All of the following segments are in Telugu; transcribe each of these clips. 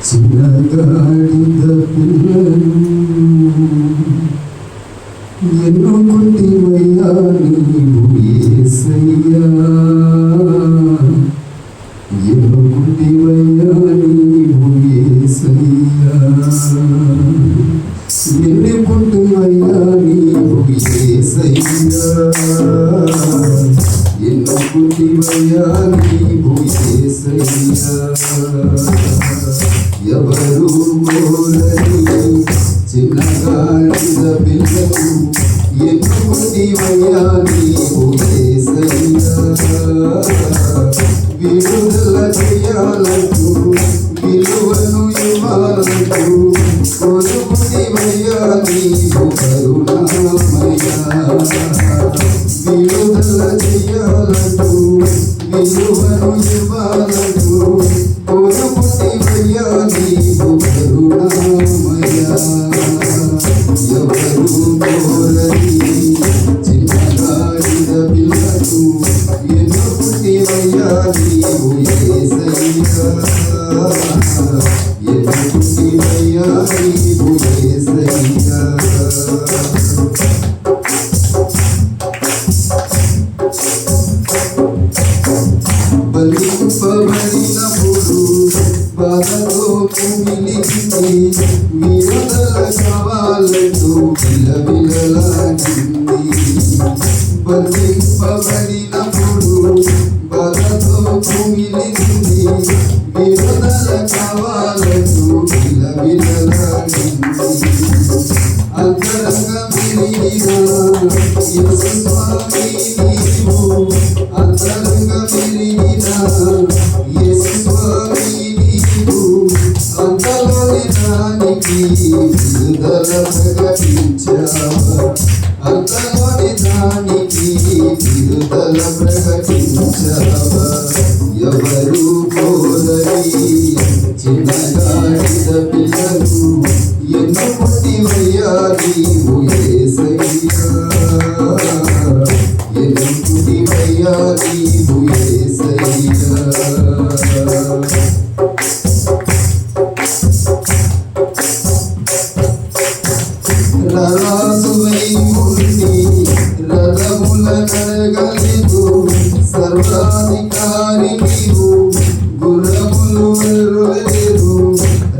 చిన్నగాడిద పిల్లలు ఎన్నుకుంటివయ్యా నీవు యేసయ్యా, ఎన్నుకుంటివయ్యా నీవు యేసయ్యా, ఎన్నుకుంటివయ్యా నీవు యేసయ్యా, ఎన్నుకుంటివయ్యా నీవు యేసయ్యా. ఎవరు కోరని చిన్నగాడిద పిల్లకు ఎన్నుకుంటివయ్యా నీవు యేసయ్యా, విడుదల చేయాలంటూ విలువను ఇవ్వాలంటూ కొనుకుంటివయ్యా నీవు కరుణామయ్యా, విడుదల చేయాలంటూ విలువను ఇవ్వాలంటూ కొనుకుంటివయ్యా నీవు కరుణామయ్యా. ఎవరు కోరని చిన్నగాడిద పిల్లకు ఎన్నుకుంటివయ్యా నీవు యేసయ్యా, ఎన్నుకుంటివయ్యా నీవు యేసయ్యా. బలింపబడినప్పుడు బాధతో కుమిలింది, విడుదల కావాలంటూ విలవిలలాడింది. బలింపబడినప్పుడు బాధతో కుమిలింది, విడుదల కావాలంటూ విలవిలలాడింది. అంతరంగమెరిగిన యేసు స్వామి నీవు, అంతరంగమెరిగిన యేసు స్వామి నీవు, అంతలోని దానికి విడుదల ప్రకటించావా, అంతలోని దానికి విడుదల ప్రకటించావా. ఎవరు కోరని చిన్నగాడిద పిల్లలు ఎన్నుకుంటివయ్యా నీవు యేసయ్యా, ఎన్నుకుంటివయ్యా నీవు యేసయ్యా. రాజువై ఉండి రథముల నడగలేదు, సర్వాధికారి నీవు గుర్రములు వెరువలేరు.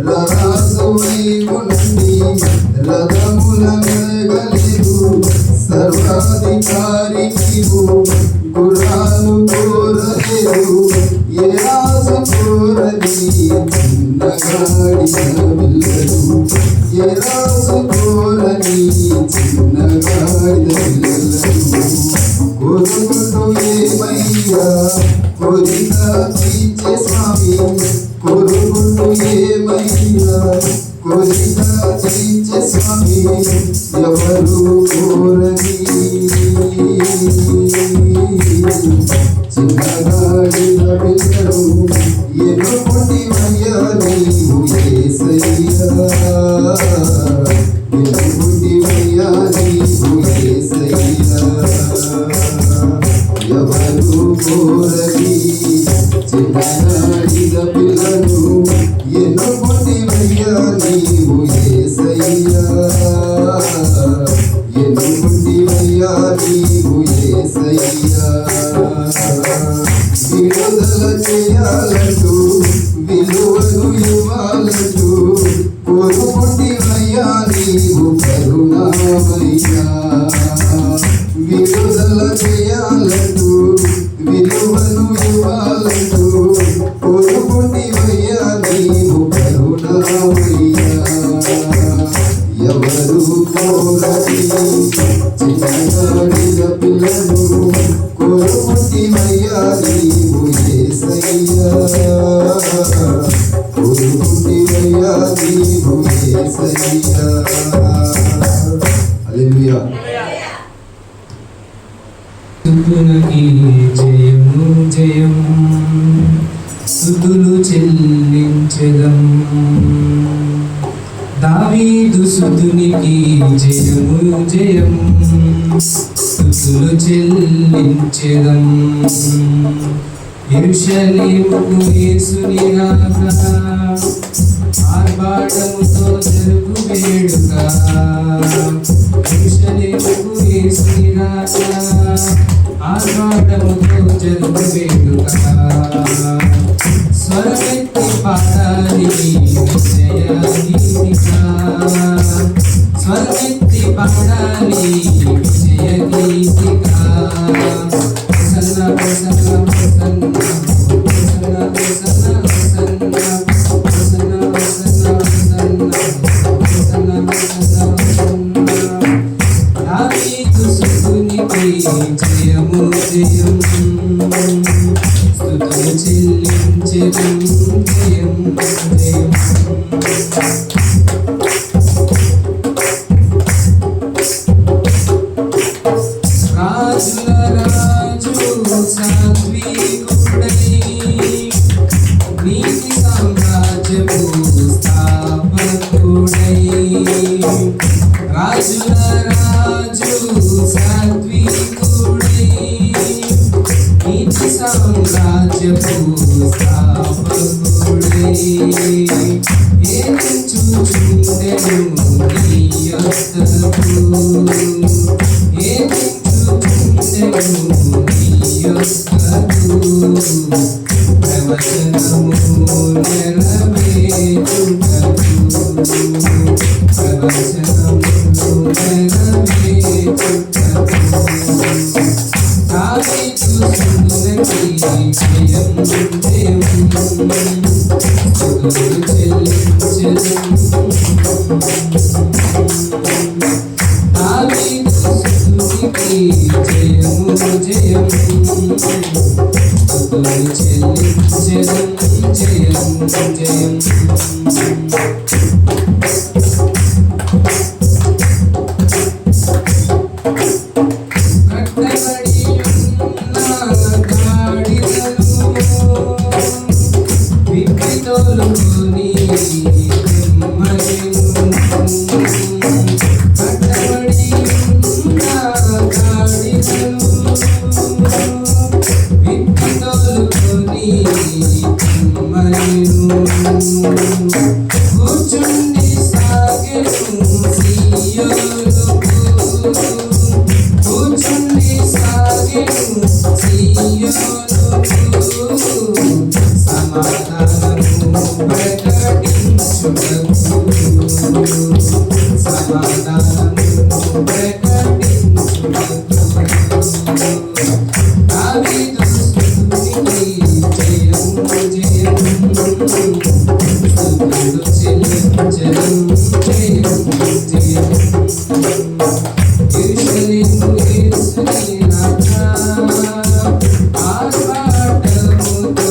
రాజువై ఉండి రథముల నడగలేదు, సర్వాధికారి నీవు గుర్రాలు కోరలేరు. ఏ రాజు కోరని చిన్నగాడిద పిల్లలు, ఏ రాజు కోరని చిన్నగాడిద పిల్లలు. కోరుకుంటూ ఏమయ్యా కోరిక తీర్చే స్వామి, కోరుకుంటూ ఏమయ్యా కోరిక తీర్చే స్వామి. ఎవరు కోరని చిన్నగాడిద పిల్లలు ఎన్నుకుంటివయ్యా నీవు యేసయ్యా, ఎన్నుకుంటివయ్యా నీవు యేసయ్యా. ఎవరు కోరని చిన్నగాడిద పిల్లలు ఎన్నుకుంటివయ్యా నీవు యేసయ్యా, ఎన్నుకుంటివయ్యా నీవు యేసయ్యా. విడుదల చేయాలంటూ విలువను ఇవ్వాలంటూ కోరుకుంటివయ్యా నీవు కరుణామయ్యా, విడుదల చేయాలంటూ విలువను ఇవ్వాలంటూ కోరుకుంటివయ్యా నీవు కరుణామయ్యా. ఎవరు కోరని చిన్నగాడిద పిల్లలు కోరుకుంటివయ్యా నీవు యేసయ్యా, కోరుకుంటివయ్యా నీవు యేసయ్యా. హల్లెలూయా. స్తుతులకి జయము జయం, స్తుతులు చెల్లించెదం. దావీదు స్తుతునికి జయము జయం, స్తుతులు చెల్లించెదం. యెరూషలేముకు యేసుని రాక జరుగు వేడుక యెరూషలేముకు యేసుని రాక ఆర్భాటముతో జరుగు వేడుక స్వరమెత్తి పాడాలి విజయ గీతిక స్వరమెత్తి పాడాలి విజయ గీతిక సన్న సన్న జయము జయం స్తుతులు చెల్లించెదం జయం జయం రాజుల రాజు సాత్వికుడై నీతి సామ్రాజ్యపు స్థాపకుడై రాజుల రాజు సాత్వికుడై నీతి సామ్రాజ్యపు స్థాపకుడై ఏమించుచుండెను నీ యొద్దకు ఏమించుచుండెను నీ యొద్దకు ప్రవచనము నెరవేరుటకు ప్రవచనము నెరవేరుటకు దావీదు సుతులకి జయం జయం స్తుతులు చెల్లించెదం దావీదు సుతులకి జయము జయం స్తుతులు చెల్లించెదం జయం జయం కూర్చుండి సాగెను సియోనుకు కూర్చుండి సాగెను సియోనుకు సమాధానము ప్రకటించుటకు సమాధానము ప్రకటించుటకు దావీదు స్తుతికి జయం జయం స్తుతులు చెల్లించెదం జయం జయం యెరూషలేము యేసుని రాక ఆర్భాటముతో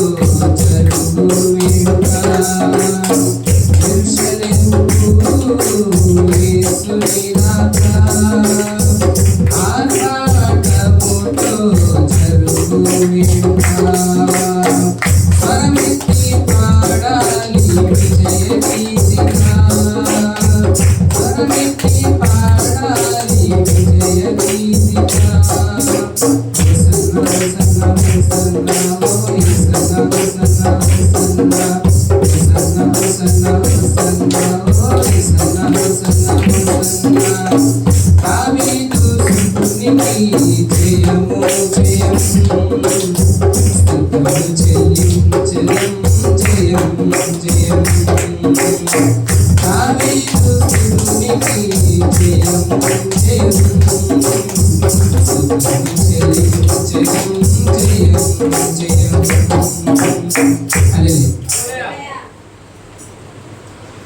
జరుగు వేడుక యెరూషలేముకు యేసుని రాక ఆర్భాటముతో జరుగు వేడుక స్వరమెత్తి పాడాలి విజయ గీతిక స్వరమెత్తి పాడాలి విజయ గీతిక సన్న సన్న సన్న ఓ సన్న సన్న సన్న సన్న సన్న సన్న ఓ సన్న సన్న సన్న దావీదు సుతునికి జయము జయం స్తుతులు చెల్లించెదం జయం జయం దావీదు సుతునికి జయం జయం స్తుతులు చెల్లించెదం జయం జయం హల్లెలూయా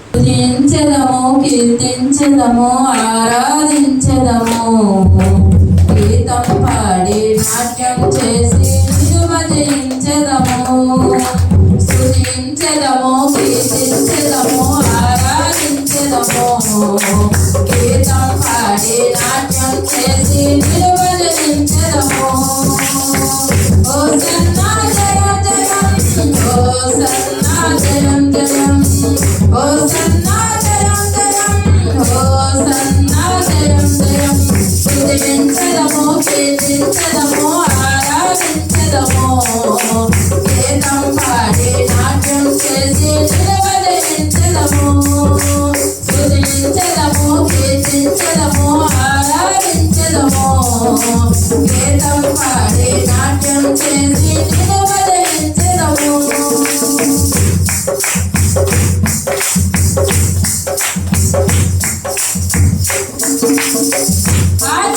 స్తుతించెదము కీర్తించెదము ఆరాధించెదము గీతం పాడి నాట్యం చేసి భజించెదము స్తుతించెదము కీర్తించెదము ఆరాధించెదము గీతం పాడి నాట్యం చేసి భజించెదము హోసన్నా జయం జయం హోసన్నా జయం జయం హోసన్నా జయం జయం హోసన్నా జయం జయం స్తుతించెదము కీర్తించెదము ఆరాధించెదము గీతం పాడి నాట్యం చేసి భజించెదము స్తుతించెదము స్తుతించెదము ఆరాధించెదము గీతం పాడి నాట్యం చేసి నిన్ను భజించెదము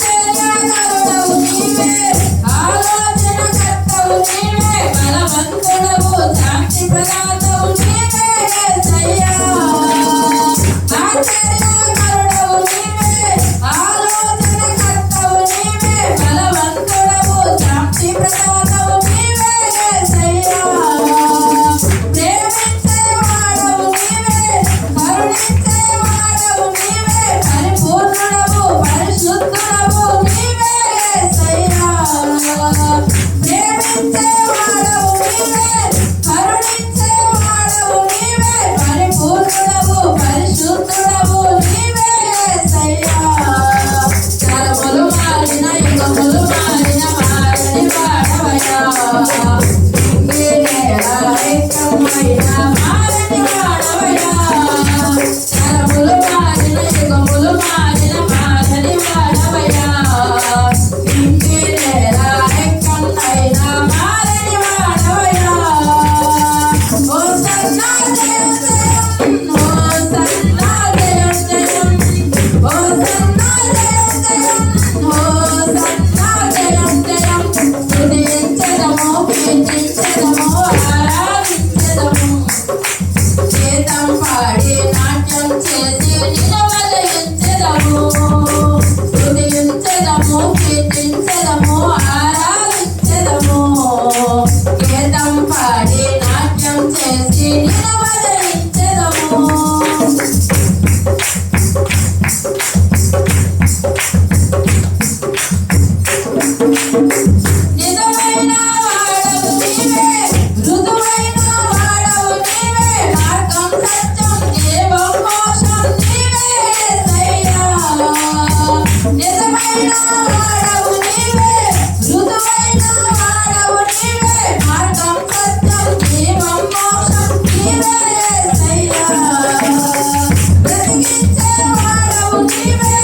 ఆశ్చర్యకరుడవు నీవే ఆలోచనకర్తవు నీవే బలవంతుడవు శాంతి ప్రదాతవు నీవే యేసయ్యా ఆశ్చర్యకరుడవు నీవే ఆలోచనకర్తవు నీవే బలవంతుడవు శాంతి ప్రదాతవు నీవే యేసయ్యా ప్రేమించేవాడవు నీవే కరుణించేవాడవు నీవే పరిపూర్ణుడవు పరిశుద్ధుడవు నీవే యేసయ్యా ప్రేమించేవాడవు నీవే కరుణించేవాడవు నీవే పరిపూర్ణుడవు పరిశుద్ధుడవు నీవే యేసయ్యా తరములు మారిన యుగములు మారిన మారని వాడవయ్యా ఏకమైన మారని వాడవయ్యా తరములు మారిన యుగములు మారిన మారని వాడవయ్యా ఇంకేనేరా ఏకమైన మారని వాడవయ్యా హోసన్నా జయం జయం హోసన్నా జయం జయం హోసన్నా జయం జయం హోసన్నా జయం జయం స్తుతించెదము కీర్తించెదము ఆరాధించెదము గీతం పాడి నాట్యం చేసి నిన్ను భజించెదము స్తుతించెదము కీర్తించెదము ఆరాధించెదము గీతం పాడి నాట్యం చేసి నిన్ను భజించెదము నిజమైన వాడవు నీవే మృదువైన వాడవు నీవే మార్గం సత్యం జీవం మోక్షం నీవే యేసయ్యా నిజమైన వాడవు నీవే మృదువైన వాడవు నీవే మార్గం సత్యం జీవం మోక్షం నీవే యేసయ్యా బ్రతికించే వాడవు నీవే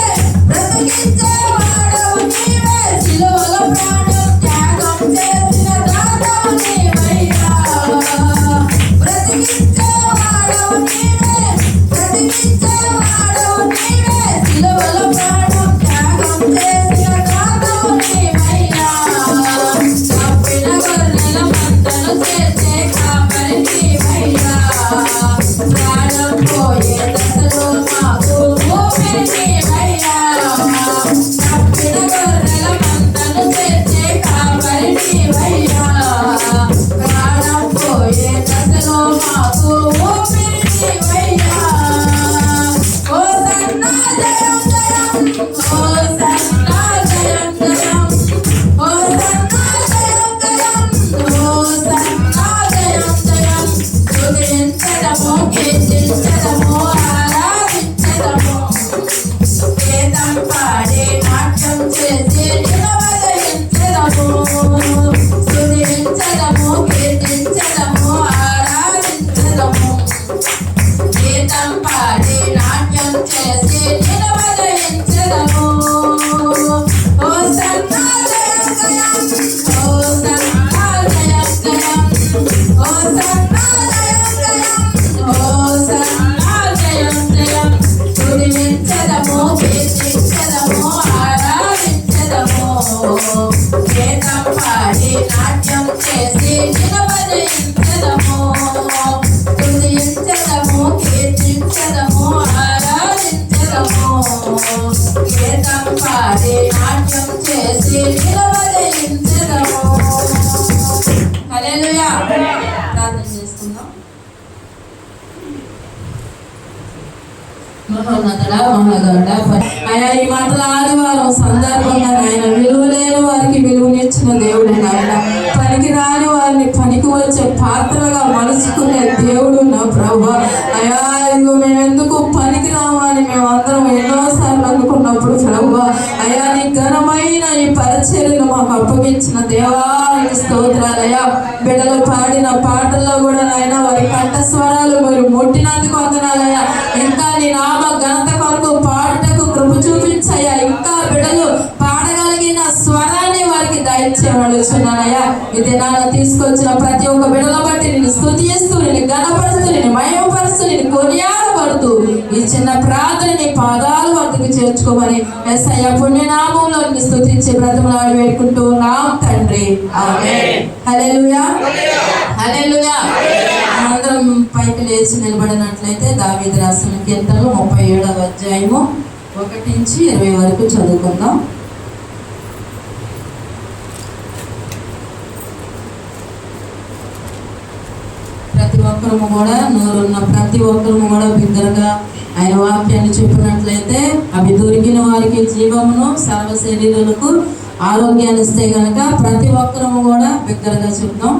బ్రతికించే వాడవు నీవే సిలువలో ప్రాణం త్యాగం చేసిన దాతవు నీవయ్యా బ్రతికించే వాడవు నీవే బ్రతికించే వాడవు నీవే సిలువలో ప్రాణం త్యాగం చేసిన దాతవు నీవయ్యా తప్పిన గొర్రెల మందను చేర్చే కాపరి నీవయ్యా ప్రాణం పోయే దశలో మాకు ఊపిరి నీవయ్యా తప్పిన గొర్రెల మందను చేర్చే కాపరి నీవయ్యా ప్రాణం పోయే దశలో మాకు ఊపిరి నీవయ్యా హోసన్నా జయం జయం హోసన్నా జయం జయం హోసన్నా జయం జయం హోసన్నా జయం జయం స్తుతించెదము కీర్తించెదము ఆరాధించెదము గీతం పాడి నాట్యం చేసి నిన్ను భజించెదము స్తుతించెదము కీర్తించెదము ఆరాధించెదము గీతం పాడి నాట్యం చేసి నిన్ను భజించెదము హోసన్నా జయం జయం హోసన్నా జయం జయం హోసన్నా జయం జయం హోసన్నా జయం జయం స్తుతించెదము కీర్తించెదము ఆరాధించెదము గీతం పాడి నాట్యం చేసి నిన్ను భజించెదము స్తుతించెదము కీర్తించెదము ఆరాధించెదము గీతం పాడి నాట్యం చేసి నిన్ను భజించెదము హల్లెలూయా ప్రార్థన చేసుకుందాం మహోన్నతుడా మహాగరుడా అయా ఈ మాటల ఆదివారం సందర్భంగా ఆయన విలువలేని వారికి విలువనిచ్చిన దేవుడు నాయన పనికి రాని వారిని పనికి వచ్చే పాత్రగా మలుచుకునే దేవుడు నా ప్రభు అయా ఇదిగో మేమెందుకు పనికి రామని మేమందరం ఎన్నోసార్లు అనుకున్నప్పుడు ప్రభు అయా నీ ఘనమైన ఈ పరిచర్యను మాకు అప్పగించిన దేవానికి స్తోత్రాలయ్యా బిడ్డలు పాడిన పాటల్లో కూడా నాయన వారి కంఠస్వరాలు మీరు ముట్టినందుకు వందనాలయ్యా ఇంకా నీ నామ ఘనత కొరకు పాటకు కృప చూపి చేయవలసినానయ్యా. ఈ దినాన తీసుకొచ్చిన ప్రతి ఒక్క బిడ్డల బట్టి నేను స్తుతిస్తూ, నేను ఘనపరుస్తూ, నేను మహిమపరుస్తూ, నేను కొనియాడబడుతూ ఈ చిన్న ప్రార్థన నీ పాదాల వద్దకు చేర్చుకోమని యేసయ్య పుణ్యనామంలో నిన్ను స్తుతించి బ్రతిమలాడి వేడుకుంటూ ఉన్నాం తండ్రి. ఆమేన్. హల్లెలూయా, హల్లెలూయా. అందరం పైకి లేచి నిలబడినట్లయితే దావీదు రాసిన కీర్తనలు 37వ అధ్యాయము 1 నుంచి 20 వరకు చదువుకుందాం. ప్రతి ఒక్కరము కూడా నోరున్న ప్రతి ఒక్కరము కూడా బిగ్గరగా ఆయన వాక్యాన్ని చెప్పినట్లయితే అవి దొరికిన వారికి జీవమును, సర్వ శరీరులకు ఆరోగ్యాన్ని ఇస్తే కనుక ప్రతి ఒక్కరము కూడా బిగ్గరగా చెప్తాం.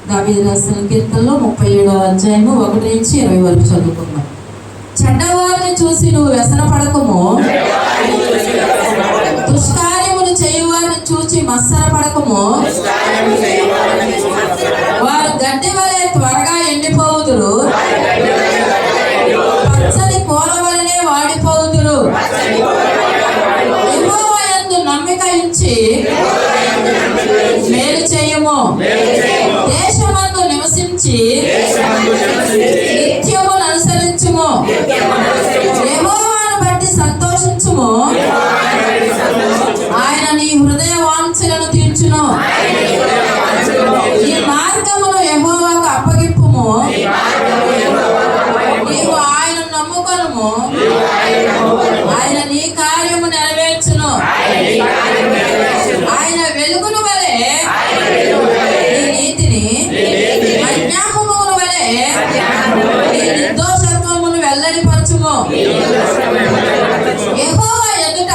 దావీదు రాసిన కీర్తనలో 37వ అధ్యాయము 1 నుంచి 20 వరకు చదువుకుందాం. చెడ్డవారిని చూసి నువ్వు వ్యసన పడకము, దుష్కార్యములు చేయువారిని చూచి మత్సర పడకము. వారు గడ్డి వలె త్వరగా ఎండిపోవుదురు, పచ్చని కూర వలనే వాడిపోవుదురు. యెహోవా యందు నమ్మిక ఉంచి మేలు చేయము, దేశమందు నివసించి నిత్యమును అనుసరించుము. యెహోవాను బట్టి సంతోషించుము, ఆయన నీ హృదయ వాంఛలను తీర్చును. ఈ మార్గమును యెహోవాకు అప్పగిప్పుము, నీవు ఆయన నమ్ముకొనుము, ఆయన నీ కార్యము నెరవేర్చును. ఆయన వెలుగును వలె నీ నీతిని, అజ్ఞాపమును వలె నీ నిర్దోషత్వమును వెల్లడిపరచుము. యెహోవా ఎదుట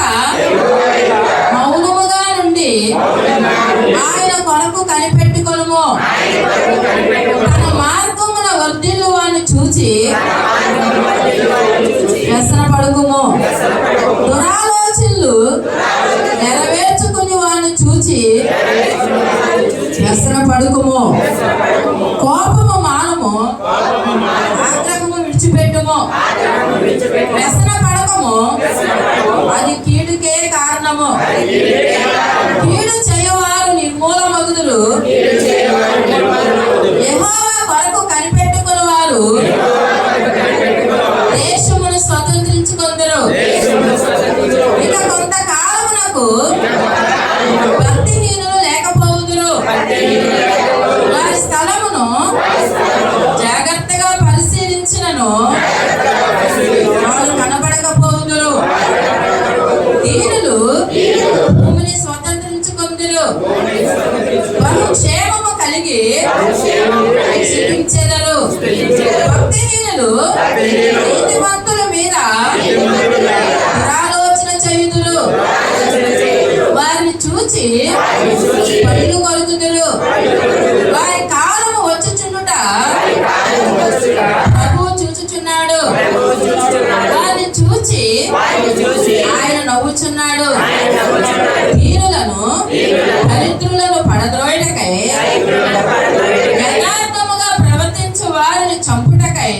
మౌనముగా నుండి ఆయన కొరకు కనిపెట్టుకొనుము. తన మార్గమున వర్ధిల్లు వాని చూచి వ్యసన పడుకుము. దురాలోచనలు నెరవేర్చుకుని వాని చూచి వ్యసన పడుకుము. కోపము మానము, ఆగ్రహము విడిచిపెట్టుము. వ్యసన పడకము, అది కీడుకే కారణము. కీడు చేయవారు నిర్మూలమగుదురు, యెహోవా కొరకు కనిపెట్టుకుని వారు దేశమును స్వతంత్రించుకొందురు. ఇక కొంతకాలమునకు భక్తిహీనులు లేకపోవుదురు, వారి స్థలమును జాగ్రత్తగా పరిశీలించినను వారు కనబడకపోవుదురు. దీనులు భూమిని స్వతంత్రించుకొందురు, బహు క్షేమము కలిగి సుఖించెదరు. భక్తిహీనులు నీతిమంతుల మీద దురాలోచన చేయుదురు, వారిని చూచి పళ్ళు కొరుకుదురు. వారి కాలము వచ్చుచుండుట ప్రభువు చూచుచున్నాడు, వారిని చూచి ఆయన నవ్వుచున్నాడు. దీనులను దరిద్రులను పడద్రోయుటకై, యథార్థముగా ప్రవర్తించు వారిని చంపుటకై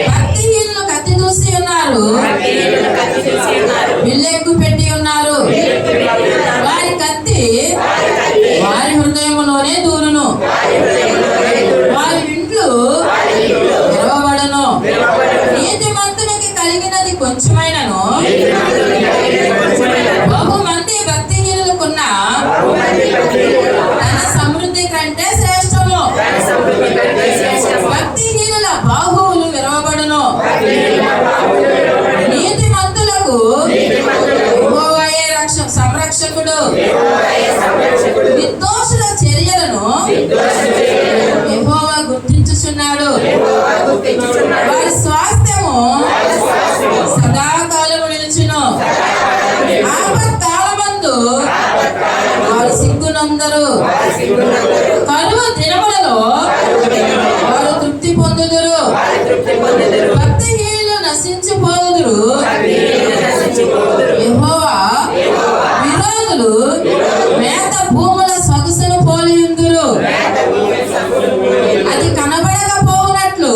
భక్తిహీనులు కత్తి దూసి ఉన్నారు, విల్లెక్కు పెట్టి ఉన్నారు. వారి కత్తి వారి హృదయములోనే దూరును, వారి ఇండ్లు విరవబడును. నీతిమంతునికి కలిగినది కొంచెమైనను బహుమంది భక్తిహీనులకున్న తన సమృద్ధి కంటే శ్రేష్టము. భక్తిహీనుల బాహువులు విరవబడును, నీతిమంతులకు యెహోవాయే సంరక్షకుడు. నిర్దోషుల చర్యలను యెహోవా గుర్తించుచున్నాడు, వారి స్వాస్థ్యము సదాకాలము నిలుచును. ఆపత్కాలమందు వారు సిగ్గునందరు, కరువు దినములలో వారు తృప్తి పొందుదురు. భక్తిహీనులు నశించిపోదురు, యెహోవా విరోధులు మేత భూముల సొగసును పోలియుందురు. అది కనబడకపోవునట్లు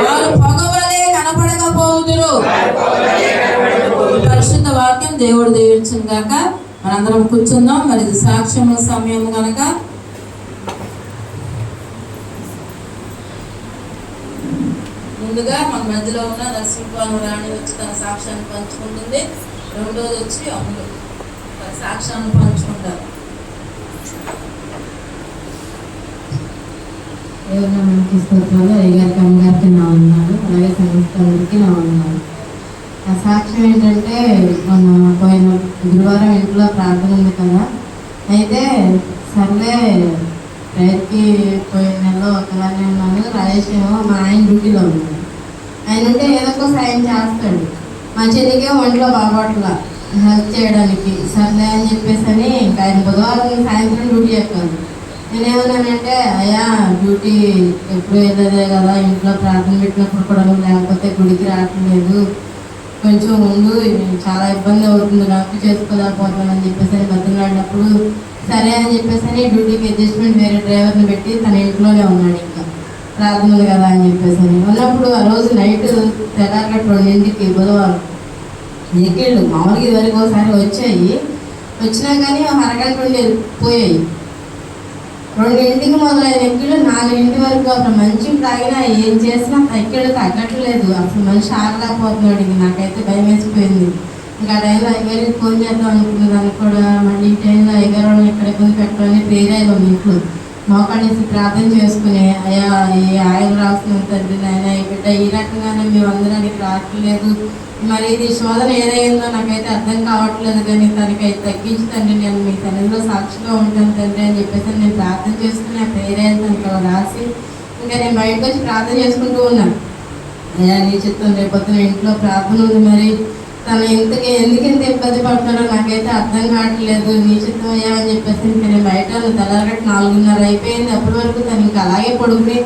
వారు పొగవలే కనబడకపోవుదురు. పరిశుద్ధ వాక్యం దేవుడు దీవించును గాక. మనందరం కూర్చుందాం. మరి ఇది సాక్ష్యము సమయం కనుక ముందుగా మన మధ్యలో ఉన్న నరసింహపాలెం రాణి వచ్చి తన సాక్ష్యాన్ని పంచుకుంటుంది. రెండోది వచ్చి అమ్ములు తన సాక్ష్యాన్ని పంచుకుంటారు. దేవుని నామానికి స్తోత్రాలు. అయ్యగారికి అమ్మగారికి నా ఉన్నాడు, అలాగే సంస్థలకి నా ఉన్నాడు. ఆ సాక్ష్యం ఏంటంటే, మన పోయిన గురువారం ఇంట్లో ప్రార్థన ఉంది కదా, అయితే సర్లే రైతుకి పోయిన నెలలో ఒకదాన్ని ఉన్నాను. రాజేష్ ఏమో మా ఆయన డ్యూటీలో ఉన్నాడు. ఆయన ఉంటే ఏదో ఒక సాయం చేస్తాడు. మా చెల్లికే ఒంట్లో బాగోట్ల హెల్ప్ చేయడానికి సర్లే అని చెప్పేసి అని ఇంకా ఆయన బుధవారం సాయంత్రం డ్యూటీ ఎక్కాలి. నేనేమన్నానంటే, అయ్యా డ్యూటీ ఎప్పుడు వెళ్ళదే కదా, ఇంట్లో ప్రార్థన పెట్టినప్పుడు కూడా లేకపోతే గుడికి రావట్లేదు, కొంచెం ఉండు, చాలా ఇబ్బంది అవుతుంది, నాకు చేసుకోలేకపోతానని చెప్పేసి అని బతిలాడినప్పుడు సరే అని చెప్పేసి అని డ్యూటీకి అడ్జస్ట్మెంట్ వేరే డ్రైవర్ని పెట్టి తన ఇంట్లోనే ఉన్నాడు. ఇంకా ప్రార్థన ఉంది కదా అని చెప్పేసి అని ఉన్నప్పుడు ఆ రోజు నైట్ తెల్లారగట్టు 2ంటికి బుధవారం ఎక్కిళ్ళు మామూలుగా ఇదివరకు ఒకసారి వచ్చినా కానీ ఒక అరగంట ఉండి పోయాయి. 2ంటికి మొదలైన ఎక్కిళ్ళు 4 వరకు అసలు మంచి తాగినా ఏం చేసినా ఎక్కిళ్ళు తగ్గట్లేదు. అసలు మనిషి ఆగలేకపోతున్నాడు. ఇంక నాకైతే భయం వేసిపోయింది. ఇంకా ఆ టైంలో అయ్యగారికి ఫోన్ చేద్దాం అనుకున్నదాన్ని కూడా మళ్ళీ ఈ టైంలో అయ్యగారు వాళ్ళని ఎక్కడ ఇబ్బంది పెట్టాలని ప్రేరాయి ఇంట్లో మోకాడేసి ప్రార్థన చేసుకుని, అయ్యా ఈ ఆయన రాస్తున్న తండ్రి నాయన ఈ బిడ్డ ఈ రకంగానే మేము అందరానికి రావట్లేదు, మరి ఇది శోధన ఏదైందో నాకైతే అర్థం కావట్లేదు, కానీ తనకి అయితే తగ్గించి తండ్రి నేను మీ సన్నిధిలో సాక్షిగా ఉంటాను తండ్రి అని చెప్పేసి నేను ప్రార్థన చేసుకుని ఆ ప్రేరాయి తనకి అలా రాసి ఇంకా నేను బయటకు వచ్చి ప్రార్థన చేసుకుంటూ ఉన్నాను. అయ్యా నీ చిత్తం రేపొద్దున ఇంట్లో ప్రార్థన ఉంది, మరి తను ఎందుకు ఇంత ఇబ్బంది పడుతున్నాడో నాకైతే అర్థం కావట్లేదు, నీ చిత్తం అయ్యా అని చెప్పేసి ఇంకా నేను బయట తెల్లారగట్టు 4:30 అయిపోయింది. అప్పటి వరకు తను ఇంకా అలాగే పడుకుని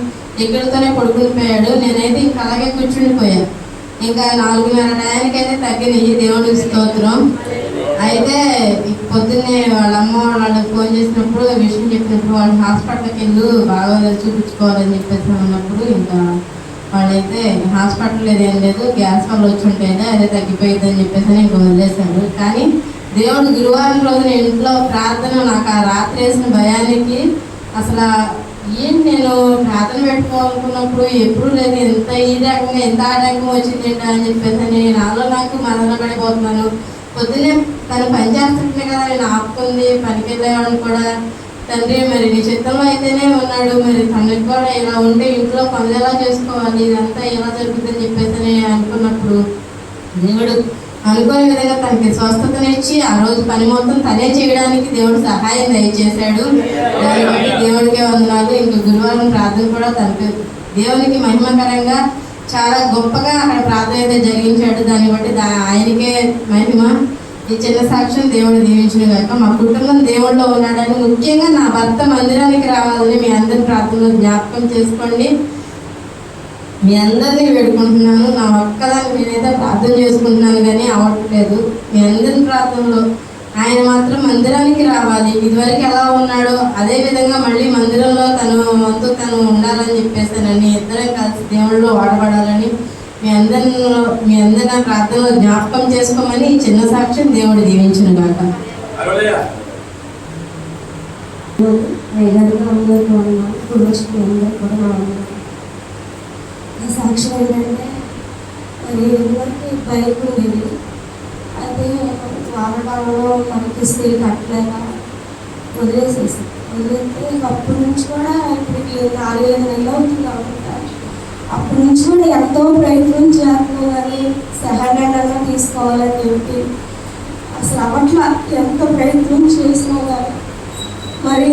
ఎక్కడితోనే పడుకుని పోయాడు. నేనైతే ఇంకా అలాగే కూర్చుండిపోయాను. ఇంకా 4:30 టయానికైతే తగ్గినాయి, దేవుడికి స్తోత్రం. అయితే పొద్దున్నే వాళ్ళ అమ్మ వాళ్ళకి ఫోన్ చేసినప్పుడు విషయం చెప్పినప్పుడు వాళ్ళు హాస్పిటల్కి వెళ్ళు బాగోలేదు చూపించుకోవాలని చెప్పేసి అన్నప్పుడు ఇంకా వాళ్ళైతే హాస్పిటల్ ఏదేం లేదు, గ్యాస్ వల్ల వచ్చి ఉంటేనే అదే తగ్గిపోయింది అని చెప్పేసి ఇంకా వదిలేశారు. కానీ దేవుడు గురువారం రోజున ఇంట్లో ప్రార్థన నాకు ఆ రాత్రి వేసిన భయానికి అసలు ఏంటి నేను ప్రార్థన పెట్టుకోవాలనుకున్నప్పుడు ఎప్పుడు లేదు, ఎంత ఈ రకంగా ఎంత ఆటంకం వచ్చింది అని చెప్పేసి నాలో నాకు మదనపడిపోతున్నాను. పొద్దున్నే తను పని చేస్తుంటే కదా నేను ఆపుకుంది, పనికి వెళ్ళేవాడిని కూడా తండ్రి మరి నీ చిత్తంలో అయితేనే ఉన్నాడు, మరి తనకి కూడా ఇలా ఉంటే ఇంట్లో పనులు ఎలా చేసుకోవాలి, ఇదంతా ఎలా జరుగుతుందని చెప్పేసి అనుకున్నప్పుడు దేవుడు అనుకోని విధంగా తనకి స్వస్థతనిచ్చి ఆ రోజు పని మొత్తం తనే చేయడానికి దేవుడు సహాయం దయచేశాడు. దాన్ని బట్టి దేవుడికే వందనాలు. ఇంకా గురువారం ప్రార్థన కూడా తనకి దేవునికి మహిమకరంగా చాలా గొప్పగా అక్కడ ప్రార్థన అయితే జరిగించాడు. దాన్ని బట్టి ఆయనకే మహిమ. ఈ చిన్న సాక్ష్యం దేవుడు దీవించిన కనుక మా కుటుంబం దేవుడిలో ఉన్నాడని, ముఖ్యంగా నా భర్త మందిరానికి రావాలని మీ అందరి ప్రార్థనలో జ్ఞాపకం చేసుకోండి. మీ అందరినీ వేడుకుంటున్నాను. నా ఒక్కదాన్ని నేనైతే ప్రార్థన చేసుకుంటున్నాను కానీ అవ్వట్లేదు. మీ అందరి ప్రార్థనలో ఆయన మాత్రం మందిరానికి రావాలి, ఇదివరకు ఎలా ఉన్నాడో అదే విధంగా మళ్ళీ మందిరంలో తను ఉండాలని చెప్పేసానని, ఇద్దరం కలిసి దేవుళ్ళలో వాడబడాలని మీ అందరి నా ప్రార్థనలో జ్ఞాపకం చేసుకోమని ఈ చిన్న సాక్ష్యం దేవుడు దీవించును గాక. సాక్ష్యం ఏంటంటే, మరి ఎవరికి బైక్ ఉండేది, అయితే వాడడంలో మనకి స్త్రీ కట్టలేక వదిలేస్తే అప్పటి నుంచి కూడా ఇప్పటికి 4-5 నెలలు అవుతుంది అనుకుంటాను. అప్పటి నుంచి కూడా ఎంతో ప్రయత్నం చేస్తున్నాం కానీ సహాయంగా తీసుకోవాలని చెప్పి అసలు అప్పట్లో ఎంత ప్రయత్నం చేసినా కానీ మరి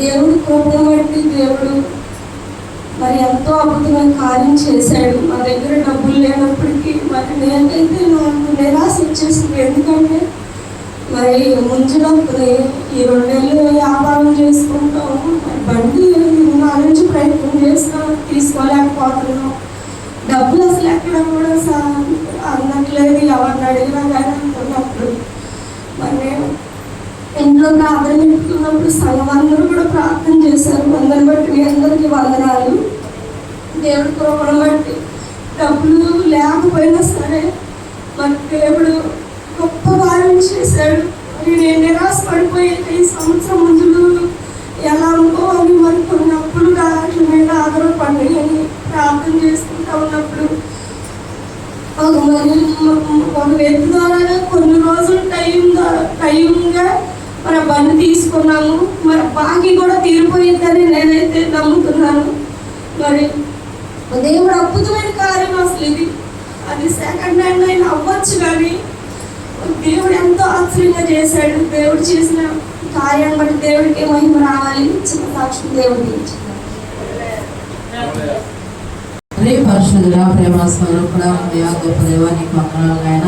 దేవుడు కృపను బట్టి దేవుడు మరి ఎంతో అద్భుతమైన కార్యం చేశాడు. మా దగ్గర డబ్బులు లేనప్పటికీ మరి నేనైతే నాకు నిరాశ వచ్చేసింది. ఎందుకంటే మరి ముందు డబ్బులు ఈ 2 నెలలు వ్యాపారం చేసుకుంటాము, మరి బండి నా నుంచి ప్రయత్నం చేస్తాం, తీసుకోలేకపోతున్నాం. డబ్బులు అసలు ఎక్కడ కూడా అన్నట్లేదు, ఎవరిని అడిగినా కానీ అనుకున్నప్పుడు మరి నేను ఇంట్లో ప్రార్థన పెట్టుకున్నప్పుడు సంఘం అందరూ కూడా ప్రార్థన చేశారు. అందరిని బట్టి మీ అందరికీ వందనాలు. దేవుడి కృపను బట్టి డబ్బులు లేకపోయినా సరే మరి దేవుడు చేశాడు. మరి నేను నిరాశ పడిపోయాక ఈ సంవత్సరం ముందు ఎలా అనుకోవాలి, మరి కొన్ని అప్పులు వాటి మీద ఆధారపడి అని ప్రార్థన చేసుకుంటా ఉన్నప్పుడు ఒక వ్యక్తి ద్వారా కొన్ని రోజులు టైంగా మరి బండి తీసుకున్నాము. మరి బాకీ కూడా తీరిపోయిందని నేనైతే నమ్ముతున్నాను. మరి దేవుడు అద్భుతమైన కార్యం అసలు ఇది. అది సెకండ్ హ్యాండ్ అయినా అవ్వచ్చు, కానీ దేవుడు ఎంతో ఆశ్చర్యంగా చేశాడు. దేవుడు చేసిన కార్యాన్ని బట్టి దేవుడికి మహిమ రావాలి. చిన్న సాక్షి దేవుడికి ఇచ్చింది. పరిశుద్ధుడా, ప్రేమ స్వరూపుడా, గొప్ప దేవా, నీకు వందనాలు నాయనా.